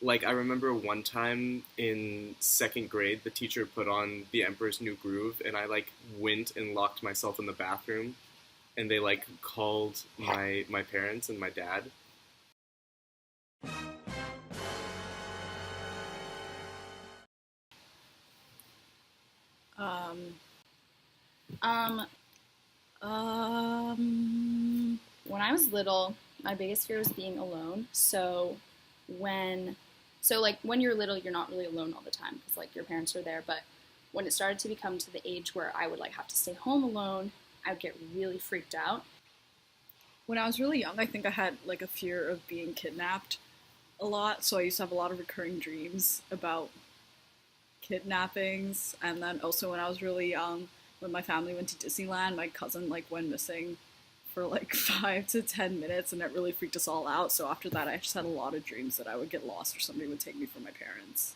Like, I remember one time in second grade, the teacher put on The Emperor's New Groove, and I, like, went and locked myself in the bathroom, and they, like, called my parents and my dad. Um, um, when I was little, my biggest fear was being alone. When, when you're little, you're not really alone all the time because like your parents are there. But when it started to become to the age where I would like have to stay home alone, I would get really freaked out. When I was really young, I think I had like a fear of being kidnapped a lot. So I used to have a lot of recurring dreams about kidnappings. And then also when I was really young, when my family went to Disneyland, my cousin like went missing for like 5 to 10 minutes, and it really freaked us all out. So after that, I just had a lot of dreams that I would get lost or somebody would take me from my parents.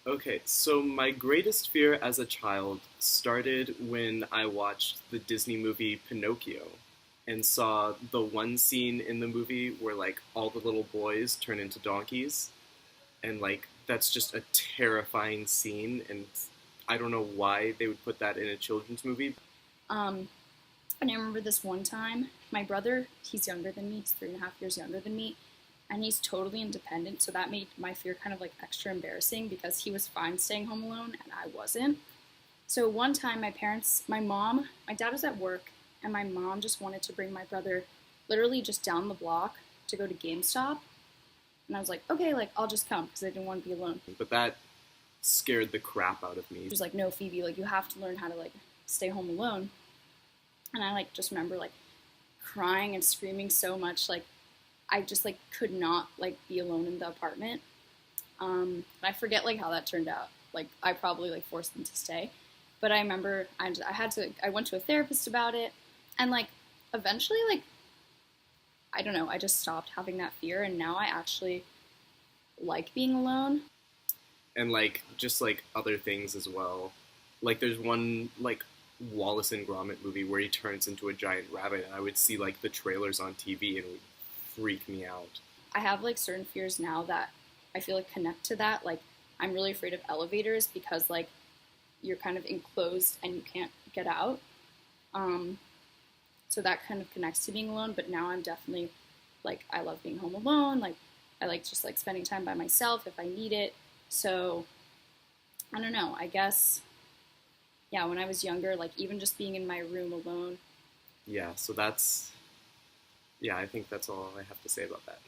Okay, so my greatest fear as a child started when I watched the Disney movie Pinocchio and saw the one scene in the movie where like all the little boys turn into donkeys, and like that's just a terrifying scene, and I don't know why they would put that in a children's movie. Um, and I remember this one time, my brother, he's younger than me, he's 3.5 years younger than me, and he's totally independent, so that made my fear kind of like extra embarrassing because he was fine staying home alone and I wasn't. So one time, my dad was at work, and my mom just wanted to bring my brother literally just down the block to go to GameStop. And I was like, okay, like, I'll just come because I didn't want to be alone. But that scared the crap out of me. She was like, no, Phoebe, like, you have to learn how to, like, stay home alone. And I, like, just remember, like, crying and screaming so much. Like, I just, like, could not, like, be alone in the apartment. I forget, like, how that turned out. Like, I probably, like, forced them to stay. But I remember I went to a therapist about it. And, like, eventually, like, I don't know, I just stopped having that fear. And now I actually like being alone. And like just like other things as well. Like there's one like Wallace and Gromit movie where he turns into a giant rabbit, and I would see like the trailers on TV and it would freak me out. I have, like, certain fears now that I feel like connect to that. Like, I'm really afraid of elevators because, like, you're kind of enclosed and you can't get out. Um, so that kind of connects to being alone. But now I'm definitely like I love being home alone. Like I like just like spending time by myself if I need it. So I don't know. I guess yeah. When I was younger, like even just being in my room alone. Yeah, so that's yeah, I think that's all I have to say about that.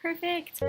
Perfect.